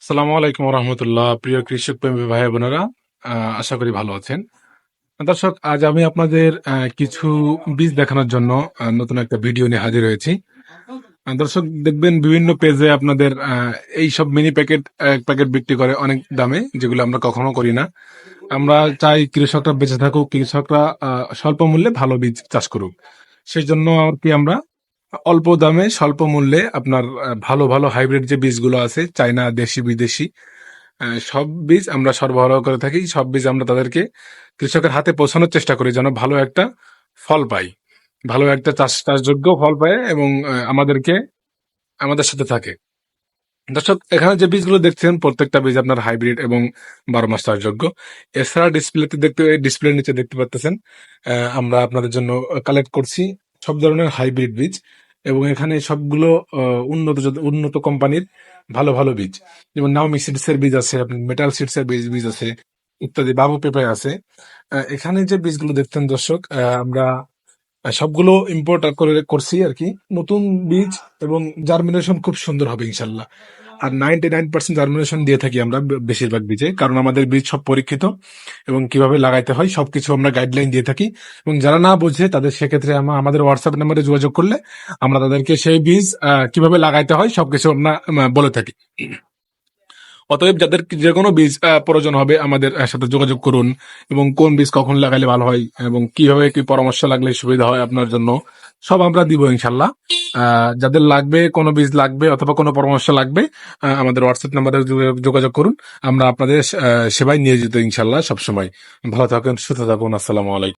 আসসালামু আলাইকুম রহমতুল্লাহ। প্রিয় কৃষক প্রেমী ভাই বোনেরা, আশা করি ভালো আছেন। দর্শক, আজ আমি আপনাদের কিছু বীজ দেখানোর জন্য নতুন একটা ভিডিও নিয়ে হাজির হয়েছি। দর্শক, দেখবেন বিভিন্ন পেজে আপনাদের এই সব মিনি প্যাকেট এক প্যাকেট বিক্রি করে অনেক দামে, যেগুলো আমরা কখনো করি না। আমরা চাই কৃষকরা বেঁচে থাকুক, কৃষকরা স্বল্প মূল্যে ভালো বীজ চাষ করুক। সেই জন্য আর কি আমরা অল্প দামে স্বল্প মূল্যে আপনার ভালো ভালো হাইব্রিড যে বীজগুলো আছে, চাইনা, দেশি, বিদেশি, সব বীজ আমরা সরবরাহ করে থাকি। সব বীজ আমরা তাদেরকে কৃষকের হাতে পৌঁছানোর চেষ্টা করি, যেন ভালো একটা ফল পাই, ভালো একটা চাষযোগ্য ফল পায় এবং আমাদেরকে আমাদের সাথে থাকে। দর্শক, এখানে যে বীজগুলো দেখছেন প্রত্যেকটা বীজ আপনার হাইব্রিড এবং 12 মাস চাষযোগ্য। এছাড়া ডিসপ্লের নিচে দেখতে পাচ্ছেন আমরা আপনাদের জন্য কালেক্ট করছি সব ধরনের হাইব্রিড বীজ, এবং এখানে সবগুলো উন্নত কোম্পানির ভালো ভালো বীজ, যেমন নাওমি সিডস এর বীজ আছে, আপনার মেটাল সিডস এর বীজ আছে, ইত্যাদি, বাবু পেঁপে আছে। এখানে যে বীজগুলো দেখতেন দর্শক, আমরা সবগুলো ইম্পোর্ট করছি আর কি, নতুন বীজ, এবং জার্মিনেশন খুব সুন্দর হবে ইনশাল্লাহ। আর 99% জার্মিনেশন দিয়ে থাকি আমরা বেশিরভাগ বীজে, কারণ আমাদের বীজ সব পরীক্ষিত এবং কিভাবে লাগাইতে হয় সবকিছু আমরা গাইডলাইন দিয়ে থাকি। এবং যারা না বোঝে তাদের সেক্ষেত্রে আমাদের হোয়াটসঅ্যাপ নাম্বারে যোগাযোগ করলে আমরা তাদেরকে সেই বীজ কিভাবে লাগাইতে হয় সবকিছু আমরা বলে থাকি। অতএব যাদের যে কোনো বীজ প্রয়োজন হবে আমাদের সাথে যোগাযোগ করুন, এবং কোন বীজ কখন লাগালে ভালো হয় এবং কিভাবে কি পরামর্শ লাগলে সুবিধা হয় আপনার জন্য, সব আমরা দিব ইনশাল্লাহ। যাদের লাগবে, কোনো বীজ লাগবে অথবা কোনো পরামর্শ লাগবে, আমাদের হোয়াটসঅ্যাপ নাম্বারে যোগাযোগ করুন। আমরা আপনাদের সেবায় নিয়োজিত ইনশাল্লাহ সবসময়। ভালো থাকুন, সুস্থ থাকুন। আসসালামু আলাইকুম।